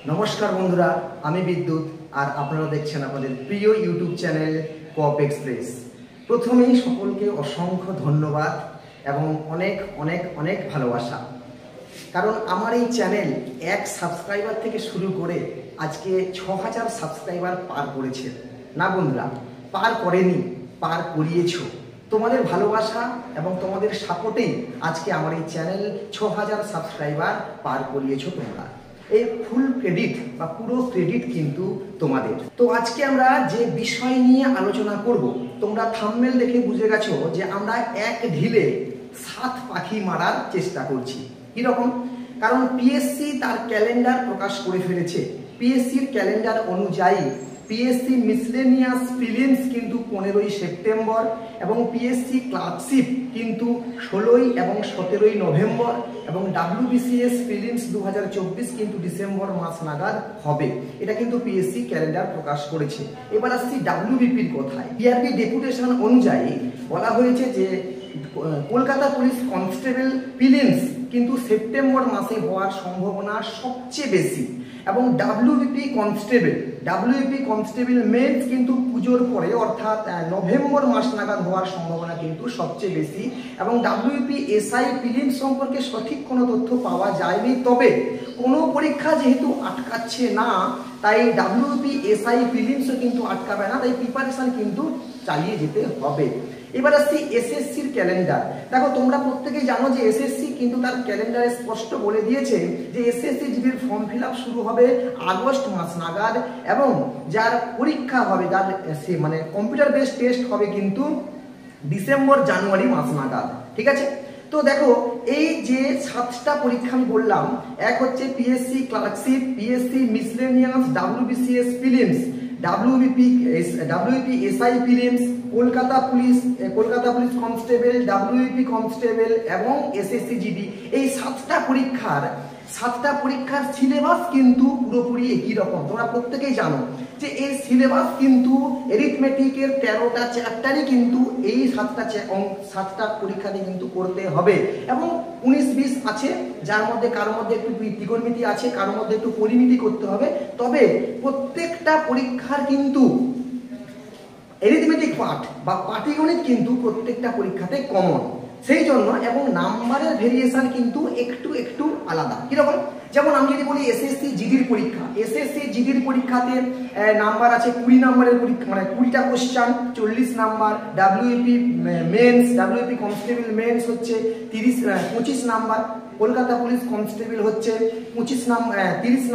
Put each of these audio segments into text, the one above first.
নমস্কার বন্ধুরা, আমি বিদ্যুৎ আর আপনারা দেখছেন আপনাদের প্রিয় ইউটিউব চ্যানেল কপ এক্সপ্রেস। প্রথমেই সকলকে অসংখ্য ধন্যবাদ এবং অনেক অনেক অনেক ভালোবাসা। কারণ আমার এই চ্যানেল 1 সাবস্ক্রাইবার থেকে শুরু করে আজকে 6000 সাবস্ক্রাইবার পার করেছে। না বন্ধুরা, পার করেনি, পার করিয়েছো। তোমাদের ভালোবাসা এবং তোমাদের সাপোর্টেই আজকে আমার এই চ্যানেল 6000 সাবস্ক্রাইবার পার করিয়েছো তোমরা। এই ফুল ক্রেডিট বা পুরো ক্রেডিট কিন্তু তোমাদের। তো আজকে আমরা যে বিষয় নিয়ে আলোচনা করব, তোমরা থাম্বনেল দেখে বুঝে গেছো যে আমরা এক ঢিলে 7 পাখি মারার চেষ্টা করছি। কিরকম? কারণ পিএসসি তার ক্যালেন্ডার প্রকাশ করে ফেলেছে। পিএসসির ক্যালেন্ডার অনুযায়ী পিএসসি মিসলেনিয়াস প্রিলিমস কিন্তু 15ই সেপ্টেম্বর এবং পিএসসি ক্লার্কশিপ কিন্তু 16ই এবং 17ই নভেম্বর এবং ডাব্লিউবিসিএস প্রিলিমস 2024 কিন্তু ডিসেম্বর মাস নাগাদ হবে। এটা কিন্তু পিএসসি ক্যালেন্ডার প্রকাশ করেছে। এবার আসছি ডাব্লিউবিপির কথায়। পিআরবি ডেপুটেশন অনুযায়ী বলা হয়েছে যে কলকাতা পুলিশ কনস্টেবল প্রিলিমস কিন্তু সেপ্টেম্বর মাসে হওয়ার সম্ভাবনা সবচেয়ে বেশি এবং ডাব্লিউবিপি কনস্টেবল মেন্স কিন্তু পুজোর পরে অর্থাৎ নভেম্বর মাস নাগাদ হওয়ার সম্ভাবনা কিন্তু সবচেয়ে বেশি এবং ডাব্লিউবিপি এসআই প্রিলিমস সম্পর্কে সঠিক কোনো তথ্য পাওয়া যায়নি। তবে কোনো পরীক্ষা যেহেতু আটকাচ্ছে না, তাই ডাব্লিউবিপি এসআই প্রিলিমসও কিন্তু আটকাবে না, তাই প্রিপারেশন কিন্তু চালিয়ে যেতে হবে। এবার আসছি এসএসসির ক্যালেন্ডার। দেখো, তোমরা প্রত্যেকেই জানো যে এসএসসি কিন্তু তার ক্যালেন্ডারে স্পষ্ট বলে দিয়েছে যে এসএসসি জিডির ফর্ম ফিল আপ শুরু হবে আগস্ট মাস নাগাদ এবং যার পরীক্ষা হবে, যার মানে কম্পিউটার বেসড টেস্ট হবে কিন্তু ডিসেম্বর জানুয়ারি মাস নাগাদ। ঠিক আছে? তো দেখো, এই যে 7টা পরীক্ষা আমি বললাম, এক হচ্ছে PSC clerkship, PSC miscellaneous, WBCS prelims, WBP SI prelims, Kolkata police constable, WBP constable এবং এসএসসি জিডি। এই 7টা পরীক্ষার সিলেবাস কিন্তু পুরোপুরি একই রকম। তোমরা প্রত্যেকেই জানো যে এই সিলেবাস কিন্তু এরিথমেটিকের 13টা চ্যাপ্টারই কিন্তু এই 7টা পরীক্ষাতে কিন্তু করতে হবে এবং 19-20 আছে, যার মধ্যে কারোর মধ্যে একটু ত্রিকোণমিতি আছে, কারোর মধ্যে একটু পরিমিতি করতে হবে। তবে প্রত্যেকটা পরীক্ষার কিন্তু এরিথমেটিক পার্ট বা পাটিগণিত কিন্তু প্রত্যেকটা পরীক্ষাতে কমন। সেই জন্য এবং নাম্বারের ভেরিয়েশন কিন্তু একটু আলাদা। কিরকম? যেমন আমি যদি বলি এসএসসি জিডির পরীক্ষাতে নাম্বার আছে 20 নাম্বারের পরীক্ষা, মানে 20টা question, 40 number. WBP constable mains হচ্ছে 25 নাম্বার। কলকাতা পুলিশ কনস্টেবল হচ্ছে 30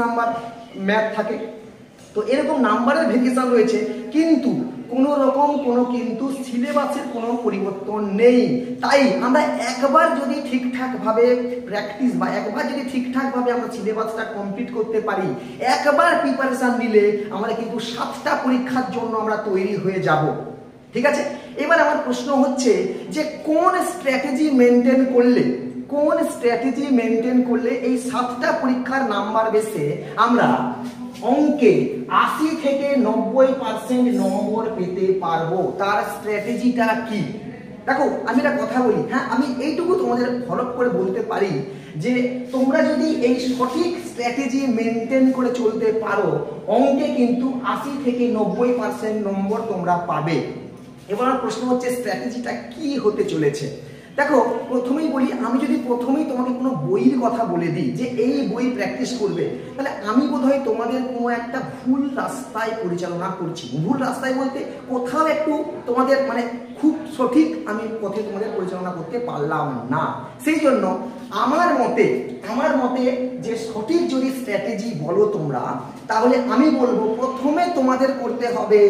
নাম্বার ম্যাথ থাকে। তো এরকম নাম্বারের ভেরিয়েশন রয়েছে, কিন্তু কিন্তু সিলেবাসের কোনো পরিবর্তন নেই। তাই আমরা একবার যদি ঠিকঠাকভাবে প্র্যাকটিস বা একবার যদি ঠিকঠাকভাবে আমরা সিলেবাসটা কমপ্লিট করতে পারি, একবার প্রিপারেশন নিলে আমরা কিন্তু 7টা পরীক্ষার জন্য আমরা তৈরি হয়ে যাব। ঠিক আছে? এবার আমার প্রশ্ন হচ্ছে যে কোন স্ট্র্যাটেজি মেনটেন করলে এই 7টা পরীক্ষার নাম্বার বেসে আমরা অঙ্কে 80 থেকে 90% নম্বর পেতে পারবো। তার স্ট্র্যাটেজিটা কি? দেখো, আমি একটা কথা বলি, হ্যাঁ, আমি এইটুকু তোমাদের ফলো করে বলতে পারি যে তোমরা যদি এই সঠিক স্ট্র্যাটেজি মেনটেন করে চলতে পারো, অঙ্কে কিন্তু 80 থেকে 90% নম্বর তোমরা পাবে। এবার প্রশ্ন হচ্ছে স্ট্র্যাটেজিটা কি হতে চলেছে। দেখো, প্রথমেই বলি, আমি যদি প্রথমেই তোমাকে কোনো বইয়ের কথা বলে দিই যে এই বই প্র্যাকটিস করবে, তাহলে আমি বোধহয় তোমাদের কোনো একটা ভুল রাস্তায় পরিচালনা করছি। ভুল রাস্তায় বলতে কোথাও একটু তোমাদের মানে খুব সঠিক আমি পথে তোমাদের পরিচালনা করতে পারলাম না। সেই জন্য আমার মতে যে সঠিক যদি স্ট্র্যাটেজি বলো তোমরা, তাহলে আমি বলবো প্রথমে তোমাদের করতে হবে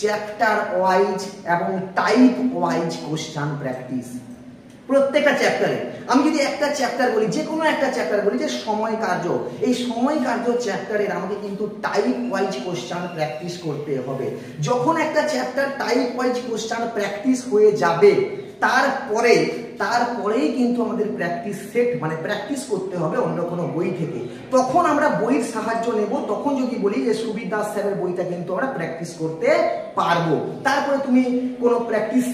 চ্যাপ্টার ওয়াইজ এবং টাইপ ওয়াইজ কোশ্চেন প্র্যাকটিস। প্রত্যেকটা চ্যাপ্টারে আমি যদি একটা চ্যাপ্টার বলি, যে কোনো একটা চ্যাপ্টার বলি যে সময় কার্য, এই সময় কার্য চ্যাপ্টারের আমাকে কিন্তু টাইপ ওয়াইজ কোশ্চেন প্র্যাকটিস করতে হবে। যখন একটা chapter type wise question practice হয়ে যাবে, তারপরেই কিন্তু আমাদের প্র্যাকটিস করতে হবে অন্য কোনো বই থেকে। তখন আমরা বইয়ের সাহায্য নেব। তখন যদি বলি যে সুবীর দাস স্যারের বইটা কিন্তু আমরা প্র্যাকটিস করতে পারবো। তারপরে তুমি কোনো প্র্যাকটিস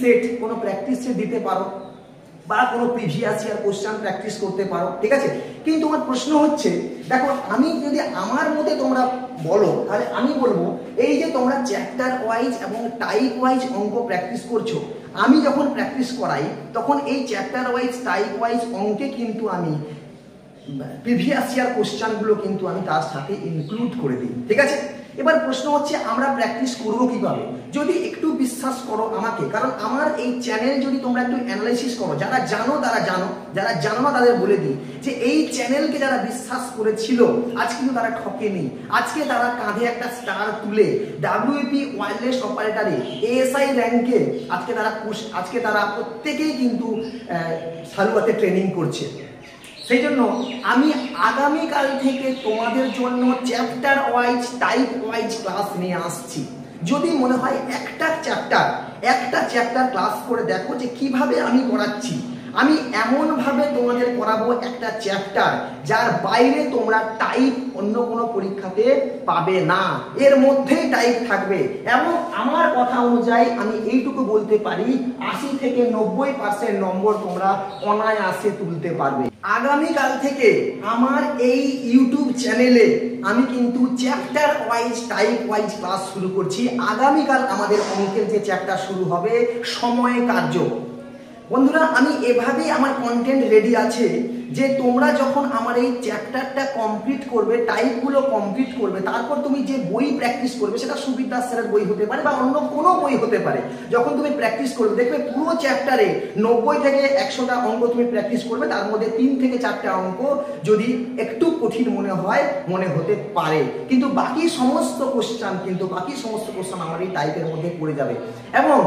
সেট দিতে পারো। বা কোনো প্রিভিয়াস ইয়ার কোশ্চেন প্র্যাকটিস করতে পারো, ঠিক আছে। কিন্তু আমার প্রশ্ন হচ্ছে, দেখো আমি যদি আমার মতে তোমরা বলো তাহলে আমি বলবো এই যে তোমরা চ্যাপ্টার ওয়াইজ এবং টাইপ ওয়াইজ অঙ্ক প্র্যাকটিস করছো, আমি যখন প্র্যাকটিস করাই তখন এই চ্যাপ্টার ওয়াইজ টাইপ ওয়াইজ অঙ্কে কিন্তু আমি প্রিভিয়াস ইয়ার কোশ্চেনগুলো কিন্তু আমি তার সাথে ইনক্লুড করে দিই, ঠিক আছে। এবার প্রশ্ন হচ্ছে আমরা প্র্যাকটিস করবো কিভাবে? যদি একটু বিশ্বাস করো আমাকে, কারণ আমার এই চ্যানেল যদি তোমরা একটু অ্যানালাইসিস করো, যারা জানো তারা জানো, যারা জানো না তাদের বলে দিই যে এই চ্যানেলকে যারা বিশ্বাস করেছিল আজ কিন্তু তারা ঠকেনি। আজকে তারা কাঁধে একটা স্টার তুলে WEP ওয়্যারলেস অপারেটরে ASI র্যাঙ্কে আজকে তারা প্রত্যেকেই কিন্তু সালুয়াতে ট্রেনিং করছে। সেই জন্য আমি আগামীকাল থেকে তোমাদের জন্য chapter wise type wise class নিয়ে আসছি। যদি মনে হয় একটা চ্যাপ্টার ক্লাস করে দেখো যে কিভাবে আমি করাচ্ছি, আমি এমনভাবে তোমাদের করাবো একটা চ্যাপ্টার যার বাইরে তোমরা টাইপ অন্য কোনো পরীক্ষাতে পাবে না, এর মধ্যেই টাইপ থাকবে। এবং আমার কথা অনুযায়ী আমি এইটুকু বলতে পারি 80 থেকে 90% নম্বর তোমরা অনায়াসে তুলতে পারবে। আগামীকাল থেকে আমার এই ইউটিউব চ্যানেলে আমি কিন্তু chapter wise type wise class শুরু করছি। আগামীকাল আমাদের অঙ্কের যে চ্যাপ্টার শুরু হবে সময় কার্য। বন্ধুরা আমি এভাবেই আমার কন্টেন্ট রেডি আছে যে তোমরা যখন আমার এই চ্যাপ্টারটা কমপ্লিট করবে, টাইপগুলো কমপ্লিট করবে, তারপর তুমি যে বই প্র্যাকটিস করবে সেটা সুবীর দাস স্যারের বই হতে পারে বা অন্য কোনো বই হতে পারে। যখন তুমি প্র্যাকটিস করবে দেখবে পুরো চ্যাপ্টারে 90 থেকে 100টা অঙ্ক তুমি প্র্যাকটিস করবে, তার মধ্যে 3 থেকে 4টা অঙ্ক যদি একটু কঠিন মনে হতে পারে, কিন্তু বাকি সমস্ত কোশ্চেন আমার এই টাইপের মধ্যে পড়ে যাবে। এবং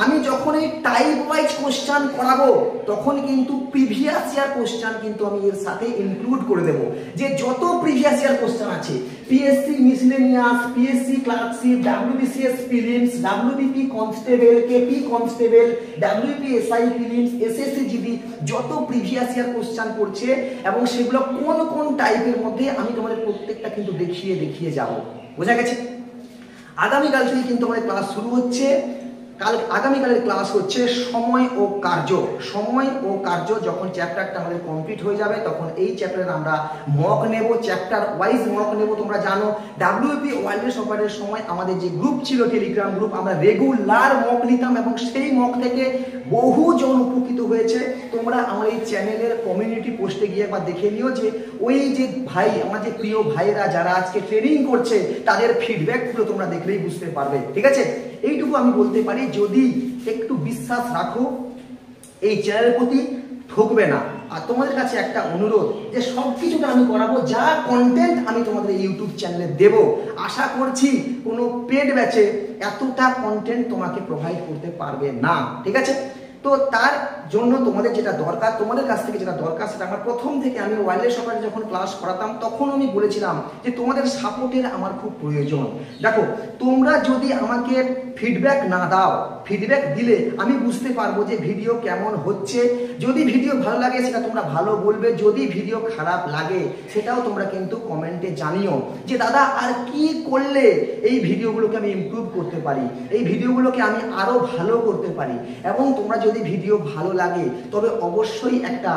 আমি যখন এই টাইপ ওয়াইজ কোশ্চেন করাবো তখন কিন্তু প্রিভিয়াস ইয়ার কোশ্চেন কিন্তু আমি এর সাথে ইনক্লুড করে দেব। যে যত প্রিভিয়াস ইয়ার কোশ্চেন আছে, PSC miscellaneous, PSC clerkship, WBCS prelims, WBP constable, KP constable, WBP SI prelims, SSC GD, যত প্রিভিয়াস ইয়ার কোশ্চেন করছে এবং সেগুলো কোন কোন টাইপের মধ্যে আমি তোমাদের প্রত্যেকটা কিন্তু দেখিয়ে যাব। বোঝা গেছে? আগামীকাল থেকে কিন্তু আমাদের ক্লাস শুরু হচ্ছে। আগামীকালের ক্লাস হচ্ছে সময় ও কার্য। যখন চ্যাপ্টারটা আমাদের কমপ্লিট হয়ে যাবে তখন এই চ্যাপ্টারে আমরা মক নেব, চ্যাপ্টার ওয়াইজ মক নেব। তোমরা জানো WEP ওয়্যারলেস অপারেটরের সময় আমাদের যে গ্রুপ ছিল, টেলিগ্রাম গ্রুপ, আমরা রেগুলার মক নিতাম এবং সেই মক থেকে বহুজন উপকৃত হয়েছে। তোমরা আমার এই চ্যানেলের কমিউনিটি পোস্টে গিয়ে একবার দেখে নিও যে ওই যে ভাই, আমার যে প্রিয় ভাইরা যারা আজকে ট্রেনিং করছে তাদের ফিডব্যাকগুলো তোমরা দেখলেই বুঝতে পারবে, ঠিক আছে। এইটুকু আমি বলতে পারি, যদি একটু বিশ্বাস রাখো এই চ্যানেলের প্রতি ঠকবে না। আর তোমাদের কাছে একটা অনুরোধ যে সবকিছুটা আমি করাবো, যা কন্টেন্ট আমি তোমাদের ইউটিউব চ্যানেলে দেব, আশা করছি কোনো পেড ব্যাচে এতটা কন্টেন্ট তোমাকে প্রোভাইড করতে পারবে না, ঠিক আছে। তো তার জন্য তোমাদের যেটা দরকার, তোমাদের কাছ থেকে যেটা দরকার সেটা আমার প্রথম থেকে আমি ওয়্যারলেস অপারেটর যখন ক্লাস করাতাম তখন আমি বলেছিলাম যে তোমাদের সাপোর্টের আমার খুব প্রয়োজন। দেখো তোমরা যদি আমাকে ফিডব্যাক না দাও, ফিডব্যাক দিলে আমি বুঝতে পারবো যে ভিডিও কেমন হচ্ছে। যদি ভিডিও ভালো লাগে সেটা তোমরা ভালো বলবে, যদি ভিডিও খারাপ লাগে সেটাও তোমরা কিন্তু কমেন্টে জানিও যে দাদা আর কি করলে এই ভিডিওগুলোকে আমি ইমপ্রুভ করতে পারি, এই ভিডিওগুলোকে আমি আরো ভালো করতে পারি। এবং তোমরা যদি ভিডিও ভালো লাগে তবে অবশ্যই একটা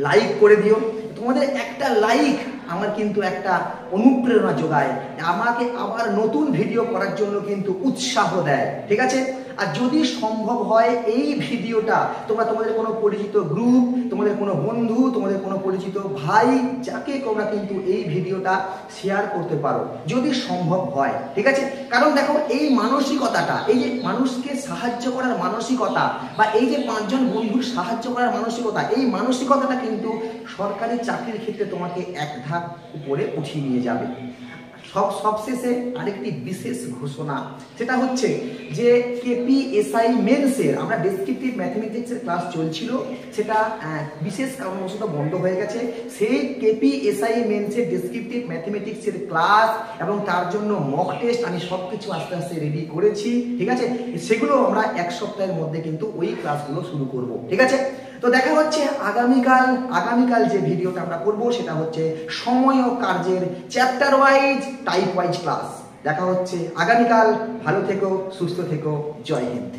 লাইক করে দিও। তোমাদের একটা লাইক আমার কিন্তু একটা অনুপ্রেরণা যোগায়, আমাকে আবার নতুন ভিডিও করার জন্য কিন্তু উৎসাহ দেয়, ঠিক আছে। আর যদি সম্ভব হয় এই ভিডিওটা তোমাদের কোনো পরিচিত গ্রুপ, তোমাদের কোনো বন্ধু, তোমাদের কোনো পরিচিত ভাই, যাকে তোমরা কিন্তু এই ভিডিওটা শেয়ার করতে পারো যদি সম্ভব হয়, ঠিক আছে। কারণ দেখো এই মানসিকতাটা, এই যে মানুষকে সাহায্য করার মানসিকতা বা এই যে 5 জন বন্ধুর সাহায্য করার মানসিকতা, এই মানসিকতাটা কিন্তু সরকারি চাকরির ক্ষেত্রে তোমাকে এক ধাপ উপরে উঠিয়ে নিয়ে যাবে। সবশেষে আরেকটি বিশেষ ঘোষণা, সেটা হচ্ছে যে KPSI মেন্সের আমরা ডেসক্রিপটিভ ম্যাথমেটিক্সের ক্লাস চলছিল, সেটা বিশেষ কারণবশত বন্ধ হয়ে গেছে। সেই KPSI মেন্সের ডেসক্রিপটিভ ম্যাথমেটিক্সের ক্লাস এবং তার জন্য মক টেস্ট আমি সবকিছু আস্তে আস্তে রেডি করেছি, ঠিক আছে। সেগুলো আমরা 1 সপ্তাহের মধ্যে কিন্তু ওই ক্লাসগুলো শুরু করব, ঠিক আছে। তো দেখা হচ্ছে আগামীকাল যে ভিডিওটা আমরা করব সেটা হচ্ছে সময় ও কার্যের chapter wise type wise class. দেখা হচ্ছে আগামীকাল। ভালো থেকো, সুস্থ থেকো, জয় হিন্দ।